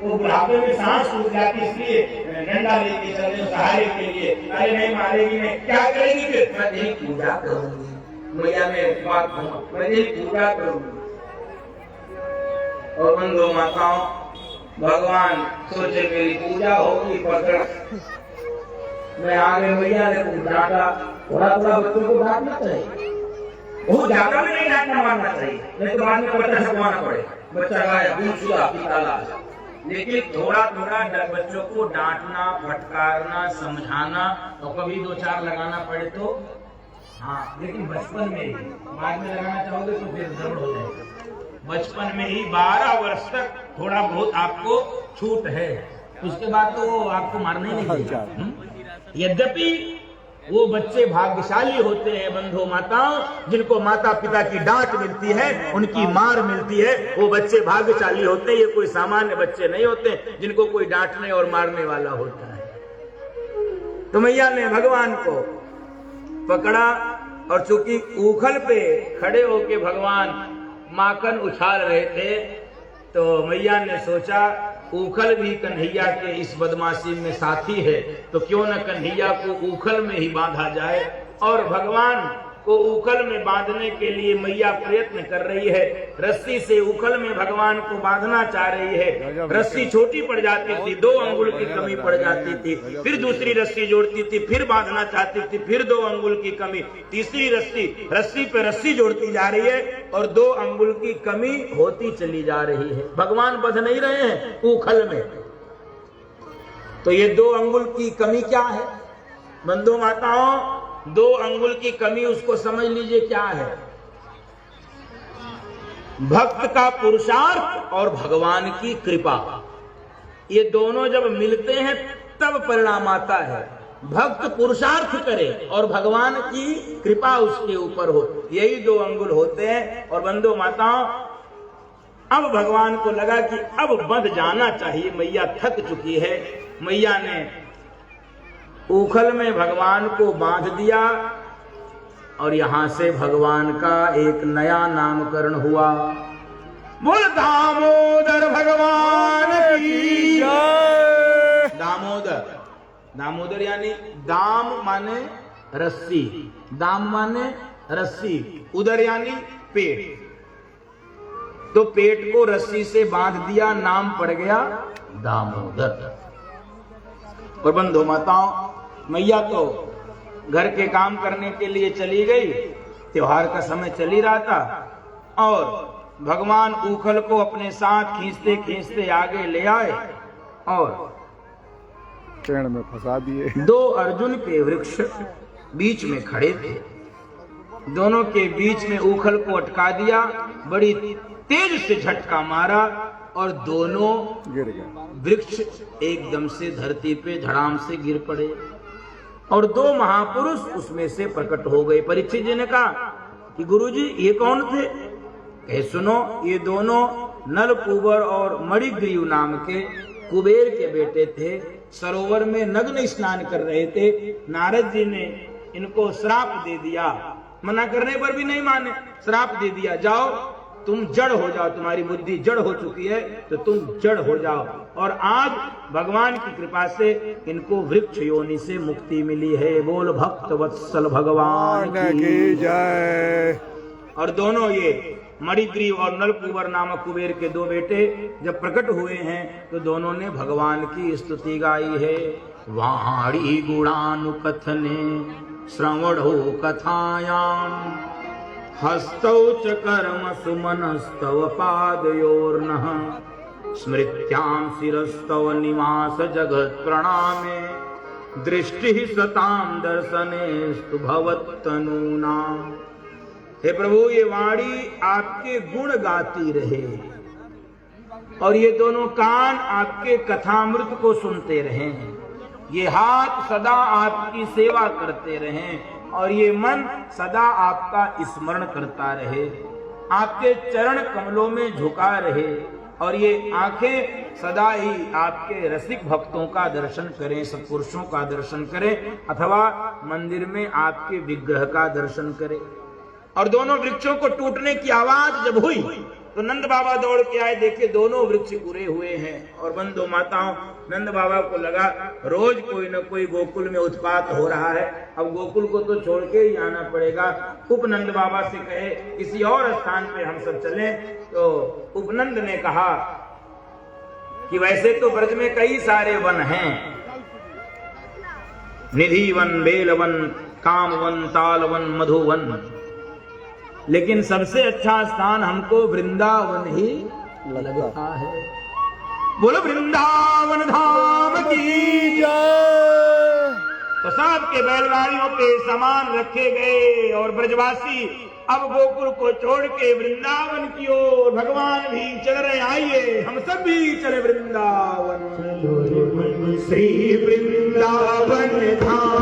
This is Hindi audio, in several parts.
वो बुढ़ापे में सांस टूट जाती, इसलिए डंडा लेके चल रहे सहारे के लिए। अरे नहीं मारेगी, मैं क्या करेगी फिर? मैं तेरी पूजा करूंगी मैया, मैं बात कहूँ, मैं तेरी पूजा करूंगी। और बंधु माताओं, भगवान सोचे मेरी पूजा होगी, पकड़ मैं आगे मैया ने डांटा। थोड़ा थोड़ा बच्चों को डांटना चाहिए, बहुत ज्यादा भी नहीं डांटना मारना चाहिए, नहीं तो बाद में बच्चा छुपाना पड़े, बच्चा गाया दूध चूल्हा पीता। लेकिन थोड़ा थोड़ा बच्चों को डांटना, फटकारना, समझाना और कभी दो चार लगाना पड़े तो हाँ, लेकिन बचपन में ही, बाद में लगाना चाहोगे तो फिर गड़बड़ हो जाएगा। बचपन में ही 12 वर्ष तक थोड़ा बहुत आपको छूट है, उसके बाद तो आपको मारने नहीं देगा। यद्यपि वो बच्चे भाग्यशाली होते हैं बंधु माताओं, जिनको माता पिता की डांट मिलती है, उनकी मार मिलती है, वो बच्चे भाग्यशाली होते हैं। ये कोई सामान्य बच्चे नहीं होते जिनको कोई डांटने और मारने वाला होता है। तो मैया ने भगवान को पकड़ा और चूंकि ऊखल पे खड़े होके भगवान माखन उछाल रहे थे, तो मैया ने सोचा ऊखल भी कन्हैया के इस बदमाशी में साथी है, तो क्यों न कन्हैया को ऊखल में ही बांधा जाए। और भगवान को ऊखल में बांधने के लिए मैया प्रयत्न कर रही है। रस्सी से ऊखल में भगवान को बांधना चाह रही है। रस्सी छोटी पड़ जाती थी, 2 अंगुल की कमी पड़ जाती थी, फिर दूसरी रस्सी जोड़ती थी, फिर बांधना चाहती थी, फिर 2 अंगुल की कमी, तीसरी रस्सी पे रस्सी जोड़ती जा रही है और 2 अंगुल की कमी होती चली जा रही है। भगवान बंध नहीं रहे हैं ऊखल में। तो ये 2 अंगुल की कमी क्या है बंधु माताओं? 2 अंगुल की कमी, उसको समझ लीजिए क्या है। भक्त का पुरुषार्थ और भगवान की कृपा, ये दोनों जब मिलते हैं तब परिणाम आता है। भक्त पुरुषार्थ करे और भगवान की कृपा उसके ऊपर हो, यही 2 अंगुल होते हैं। और बंधु माताओं, अब भगवान को लगा कि अब बंध जाना चाहिए, मैया थक चुकी है। मैया ने ऊखल में भगवान को बांध दिया और यहां से भगवान का एक नया नामकरण हुआ। बोल दामोदर भगवान की जय। दामोदर, दामोदर यानी दाम माने रस्सी, दाम माने रस्सी, उदर यानी पेट। तो पेट को रस्सी से बांध दिया, नाम पड़ गया दामोदर। और बंधु माताओं, मैया तो घर के काम करने के लिए चली गई, त्योहार का समय चल ही रहा था, और भगवान ऊखल को अपने साथ खींचते खींचते आगे ले आए और पेड़ में फंसा दिए। 2 अर्जुन के वृक्ष बीच में खड़े थे, दोनों के बीच में ऊखल को अटका दिया, बड़ी तेज से झटका मारा और दोनों गिर गए। वृक्ष एकदम से धरती पे धड़ाम से गिर पड़े और 2 महापुरुष उसमें से प्रकट हो गए। परीक्षित जी ने कहा कि गुरुजी ये कौन थे? कहे सुनो, ये दोनों नल कुबर और मणिग्रीव नाम के कुबेर के बेटे थे। सरोवर में नग्न स्नान कर रहे थे। नारद जी ने इनको श्राप दे दिया, मना करने पर भी नहीं माने, श्राप दे दिया, जाओ तुम जड़ हो जाओ, तुम्हारी बुद्धि जड़ हो चुकी है तो तुम जड़ हो जाओ। और आज भगवान की कृपा से इनको वृक्ष योनि से मुक्ति मिली है। बोल भक्त वत्सल भगवान की जय। और दोनों ये मणिग्रीव और नलकुबर नामक कुबेर के 2 बेटे जब प्रकट हुए हैं तो दोनों ने भगवान की स्तुति गाई है। वाणी गुणानुकथने श्रवण हो कथायाम, हस्तौ च कर्म सुमनस्तव पादयोर्नः, स्मृत्यां शिरस्तव निवास जगत् प्रणामे, दृष्टि सतां दर्शनेस्तु भवत्तनूनाम्। हे प्रभु, ये वाणी आपके गुण गाती रहे और ये दोनों कान आपके कथामृत को सुनते रहे, ये हाथ सदा आपकी सेवा करते रहें और ये मन सदा आपका स्मरण करता रहे, आपके चरण कमलों में झुका रहे और ये आंखें सदा ही आपके रसिक भक्तों का दर्शन करें, सत्पुरुषों का दर्शन करें अथवा मंदिर में आपके विग्रह का दर्शन करें। और दोनों वृक्षों को टूटने की आवाज जब हुई तो नंद बाबा दौड़ के आए, देखे दोनों वृक्ष पूरे हुए हैं। और बंधु माताओं, नंद बाबा को लगा रोज कोई न कोई गोकुल में उत्पात हो रहा है, अब गोकुल को तो छोड़ के ही आना पड़ेगा। उपनंद बाबा से कहे किसी और स्थान पे हम सब चलें। तो उपनंद ने कहा कि वैसे तो ब्रज में कई सारे वन हैं, निधि वन, बेल वन, काम वन, ताल वन, मधुवन, लेकिन सबसे अच्छा स्थान हमको वृंदावन ही लगता है। बोलो वृंदावन धाम की जय। तो सबके बैलगाड़ियों पे सामान रखे गए और ब्रजवासी अब गोकुल को छोड़ के वृंदावन की ओर भगवान भी चल रहे। आइए हम सब भी चले वृंदावन, श्री वृंदावन धाम।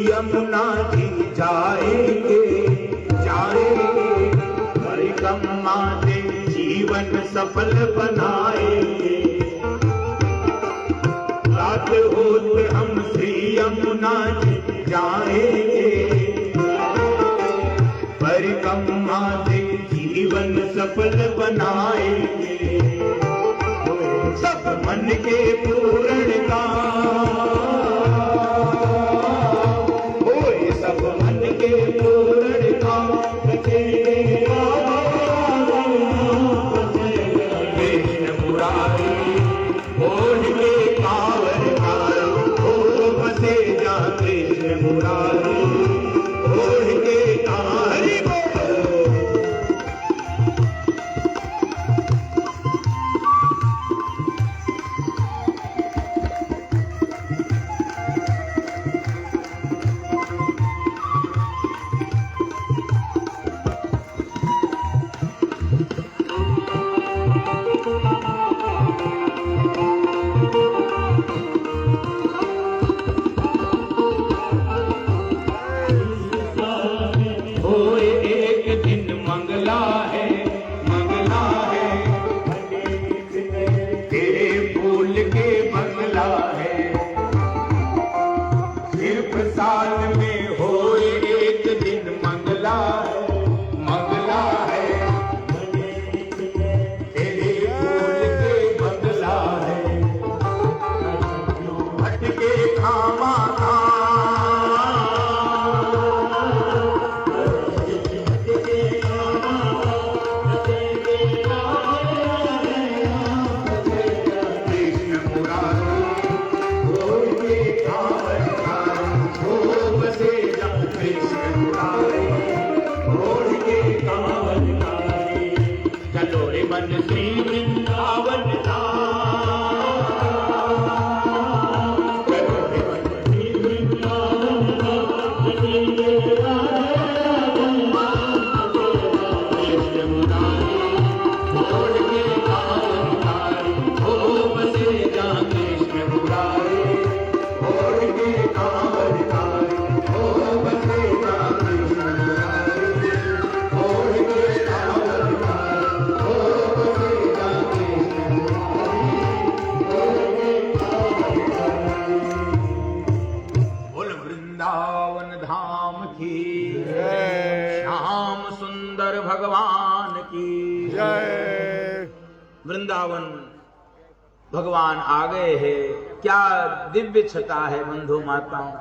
यमुना जी जाएंगे जाएंगे, परिक्रमा दे जीवन सफल बनाएंगे। रात होते हम श्री यमुना जी जाएंगे, परिक्रमा दे जीवन सफल बनाएंगे। सब मन के पूर्ण का वृंदावन भगवान आ गए हैं। क्या दिव्य छटा है बंधु माताओं।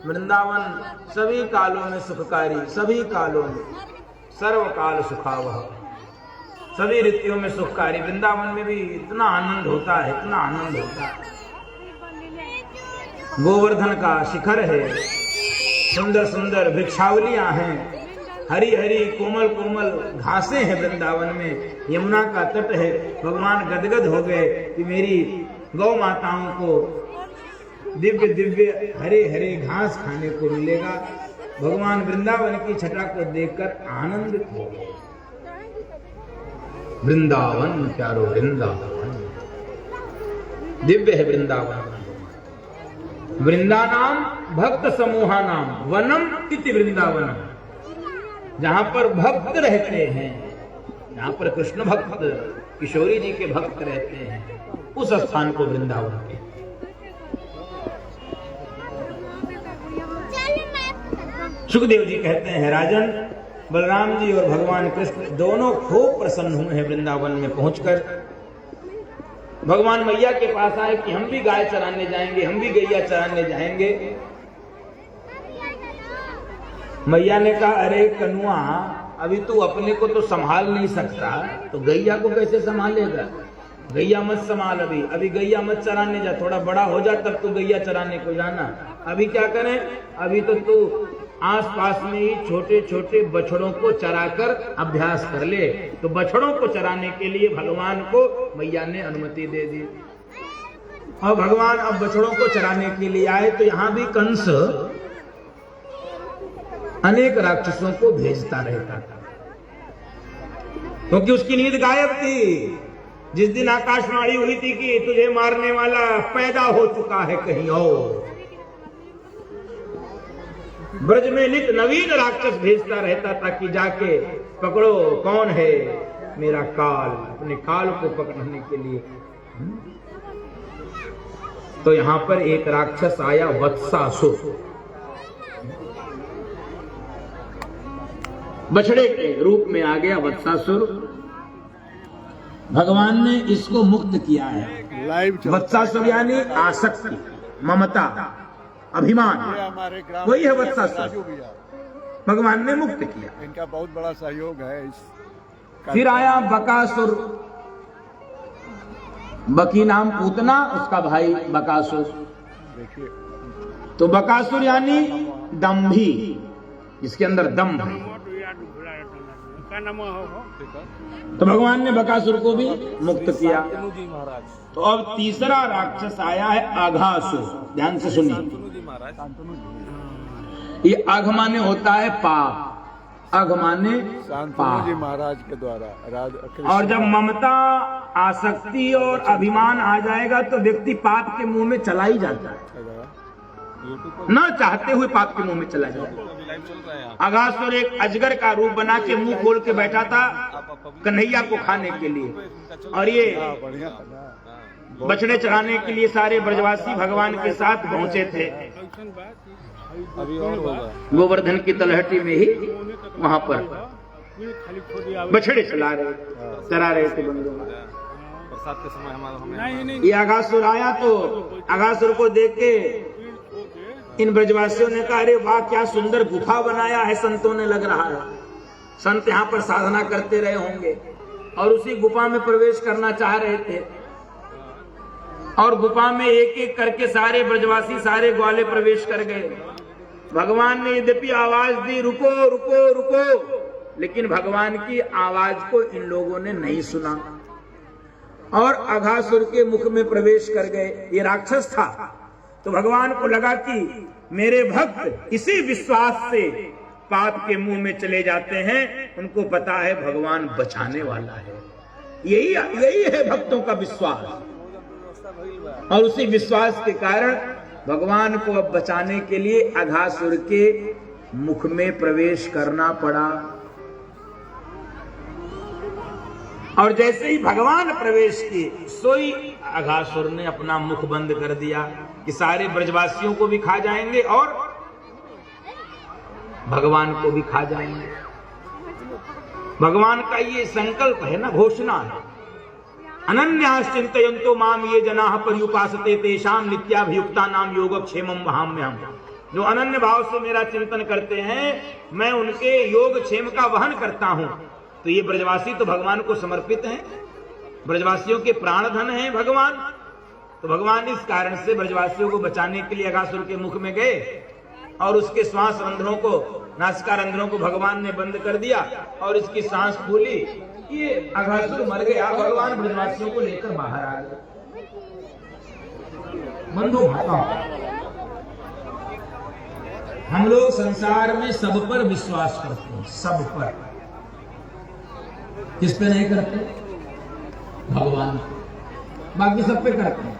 वृंदावन सभी कालों में सुखकारी, सभी कालों में सर्वकाल सुखावह, सभी ऋतुओं में सुखकारी। वृंदावन में भी इतना आनंद होता है, इतना आनंद होता है। गोवर्धन का शिखर है, सुंदर सुंदर वृक्षावलियां हैं, हरी हरी कोमल कोमल घासें हैं वृंदावन में। यमुना का तट है। भगवान गदगद हो गए कि मेरी गौ माताओं को दिव्य दिव्य हरे हरे घास खाने को मिलेगा। भगवान वृंदावन की छटा को देखकर आनंदित हो गए। वृंदावन प्यारो वृंदावन, दिव्य है वृंदावन। वृंदानाम भक्त समूहा नाम वनम इति वृंदावनम। जहां पर भक्त रहते हैं, जहां पर कृष्ण भक्त किशोरी जी के भक्त रहते हैं, उस स्थान को वृंदावन कहते हैं। सुखदेव जी कहते हैं, राजन बलराम जी और भगवान कृष्ण दोनों खूब प्रसन्न हुए हैं वृंदावन में पहुंचकर। भगवान मैया के पास आए कि हम भी गाय चराने जाएंगे, हम भी गैया चराने जाएंगे। मैया ने कहा, अरे कनुआ, अभी तू अपने को तो संभाल नहीं सकता, तो गैया को कैसे संभालेगा। गैया मत संभाल, अभी गैया मत चराने जा, थोड़ा बड़ा हो जा तब तू गैया चराने को जाना। अभी क्या करें, अभी तो तू आसपास में ही छोटे छोटे बछड़ों को चराकर अभ्यास कर ले। तो बछड़ों को चराने के लिए भगवान को मैया ने अनुमति दे दी। और भगवान अब बछड़ों को चराने के लिए आए तो यहां भी कंस अनेक राक्षसों को भेजता रहता था, क्योंकि उसकी नींद गायब थी। जिस दिन आकाशवाणी हुई थी कि तुझे मारने वाला पैदा हो चुका है कहीं और, ब्रज में नित नवीन राक्षस भेजता रहता था कि जाके पकड़ो कौन है मेरा काल, अपने काल को पकड़ने के लिए। तो यहां पर एक राक्षस आया, वत्सासुर, बछड़े के रूप में आ गया वत्सासुर। भगवान ने इसको मुक्त किया है। वत्सासुर यानी आसक्ति, ममता, अभिमान, वही है वत्सासुर। भगवान ने मुक्त किया। इनका बहुत बड़ा सहयोग है इस। फिर आया बकासुर, बकी नाम पूतना, उसका भाई बकासुर। देखिए, तो बकासुर यानी दंभी, जिसके अंदर दम है। तो भगवान ने बकासुर को भी मुक्त किया। तो अब तीसरा राक्षस आया है अघासुर। ध्यान से सुनिए, ये अघ माने होता है पाप, अघ माने पाप। जी महाराज के द्वारा। और जब ममता, आसक्ति और अभिमान आ जाएगा तो व्यक्ति पाप के मुंह में चला ही जाता है, न चाहते हुए पाप के मुंह में चला जाता है। अघासुर एक अजगर का रूप बना के मुंह खोल के बैठा था कन्हैया को खाने के लिए। और ये बछड़े चढ़ाने के लिए सारे ब्रजवासी भगवान के साथ पहुंचे थे। गोवर्धन की तलहटी में ही वहां पर बछड़े चरा रहे थे बंधु। ये अघासुर आया तो अघासुर को देख के इन ब्रजवासियों ने कहा, अरे वाह, क्या सुंदर गुफा बनाया है संतों ने, लग रहा है संत यहाँ पर साधना करते रहे होंगे। और उसी गुफा में प्रवेश करना चाह रहे थे। और गुफा में एक एक करके सारे ब्रजवासी, सारे ग्वाले प्रवेश कर गए। भगवान ने यद्यपि आवाज दी, रुको रुको रुको, लेकिन भगवान की आवाज को इन लोगों ने नहीं सुना और अघासुर के मुख में प्रवेश कर गए। ये राक्षस था। तो भगवान को लगा कि मेरे भक्त इसी विश्वास से पाप के मुंह में चले जाते हैं, उनको पता है भगवान बचाने वाला है। यही है भक्तों का विश्वास। और उसी विश्वास के कारण भगवान को अब बचाने के लिए अघासुर के मुख में प्रवेश करना पड़ा। और जैसे ही भगवान प्रवेश किए, सोई अघासुर ने अपना मुख बंद कर दिया कि सारे ब्रजवासियों को भी खा जाएंगे और भगवान को भी खा जाएंगे। भगवान का ये संकल्प है ना, घोषणा है। अनन्यास चिंतयन्तो माम ये जनाः पर्युपासते तेषाम नित्याभियुक्तानाम योगक्षेमं वहाम्यहम्। जो अनन्य भाव से मेरा चिंतन करते हैं मैं उनके योगक्षेम का वहन करता हूं। तो ये ब्रजवासी तो भगवान को समर्पित हैं, ब्रजवासियों के प्राण धन हैं भगवान। तो भगवान इस कारण से ब्रजवासियों को बचाने के लिए अघासुर के मुख में गए और उसके श्वास रंध्रों को, नासिका रंध्रों को भगवान ने बंद कर दिया और इसकी सांस फूली। ये अघासुर मर गया, भगवान ब्रजवासियों को लेकर बाहर आ गए। बंधु भाइयों, हम लोग संसार में सब पर विश्वास करते हैं, सब पर। किस पे नहीं करते? भगवान। बाकी सब पे करते हैं।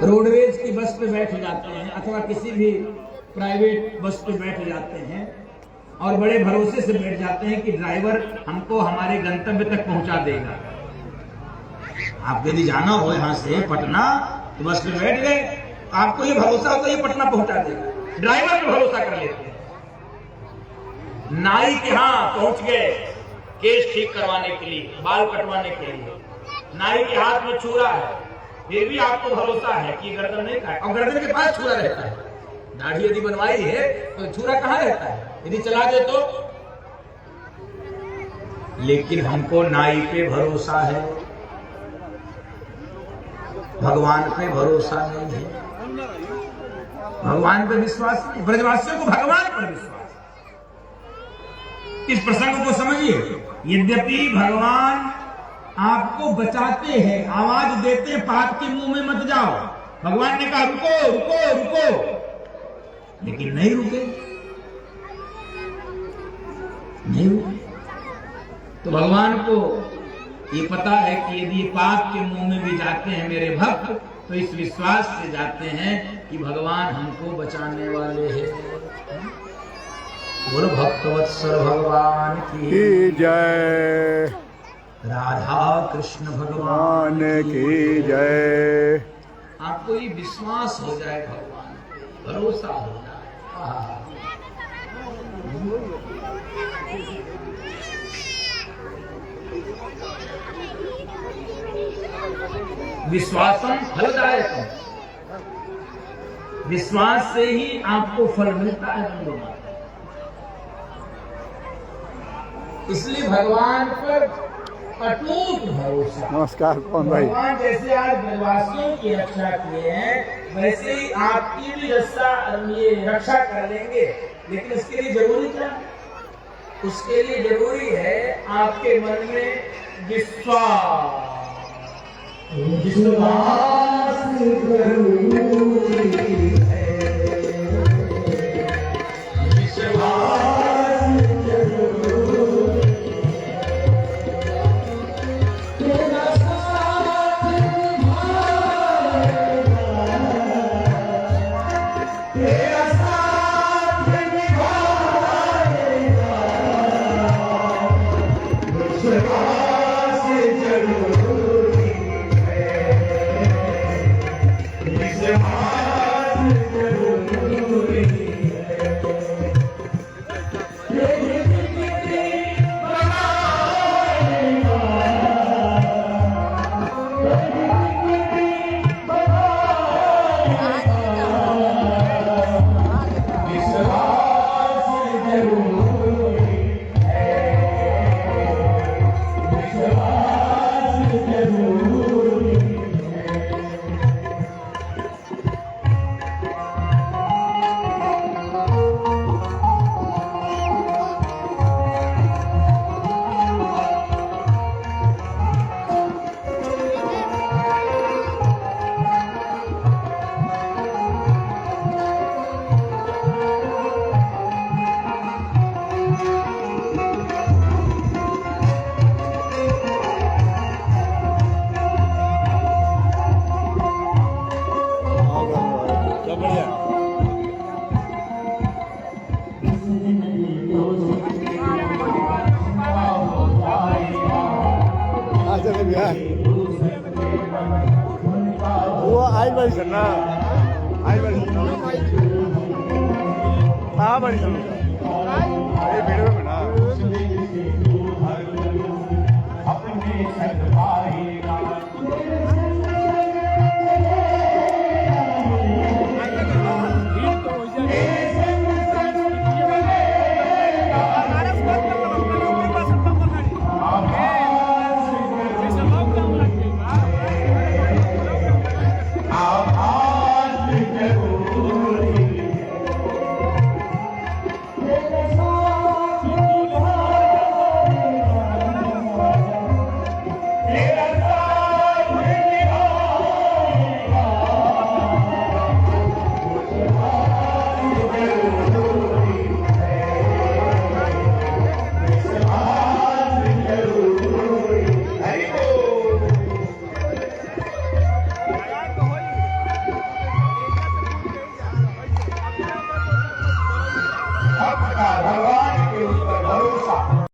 रोडवेज की बस पे बैठ जाते हैं अथवा किसी भी प्राइवेट बस पे बैठ जाते हैं और बड़े भरोसे से बैठ जाते हैं कि ड्राइवर हमको हमारे गंतव्य तक पहुंचा देगा। आप यदि जाना हो यहां से पटना तो बस पे बैठ गए, आपको ये भरोसा होता है ये पटना पहुंचा देगा, ड्राइवर पे भरोसा कर लेते हैं। नाई के यहां पहुंच गए केश ठीक करवाने के लिए, बाल कटवाने के लिए, नाई के हाथ में छुरा है, फिर भी आपको भरोसा है कि गर्दन नहीं खाए, और गर्दन के पास छुरा रहता है। दाढ़ी यदि बनवाई है तो छुरा कहां रहता है, यदि चला दे तो। लेकिन हमको नाई पे भरोसा है, भगवान पे भरोसा नहीं है। भगवान पे विश्वास नहीं, ब्रजवासियों को भगवान पर विश्वास। इस प्रसंग को समझिए। यद्यपि भगवान आपको बचाते हैं, आवाज देते हैं पाप के मुंह में मत जाओ। भगवान ने कहा रुको रुको रुको, लेकिन नहीं रुके, नहीं रुके। तो भगवान को ये पता है कि यदि पाप के मुंह में भी जाते हैं मेरे भक्त तो इस विश्वास से जाते हैं कि भगवान हमको बचाने वाले हैं। बोलो भक्तवत्सल भगवान की जय, राधा कृष्ण भगवान की जय। आपको ये विश्वास हो जाए, भगवान पे भरोसा हो जाए। विश्वासम फलदायकम, विश्वास से ही आपको फल मिलता है। इसलिए भगवान पर अटूट भरोसा। नमस्कार कौन भाई। भगवान जैसे आज ब्रजवासियों की रक्षा किए हैं वैसे ही आपकी भी रक्षा कर लेंगे। लेकिन उसके लिए जरूरी क्या है? उसके लिए जरूरी है आपके मन में विश्वास। विश्वास जरूरी है, विश्वास जरूरी तेरा साथ निभाएगा, तेरा साथ निभाएगा, विश्वास जरूरी है, विश्वास जरूरी है। वो आई बारी ना, आई बारी हाँ बारी वीडियो में ना सद पाएगा। आभास जरूरी तेरा साथ निभाएगा। जरूरी है, विश्वास जरूरी है। भगवान के ऊपर भरोसा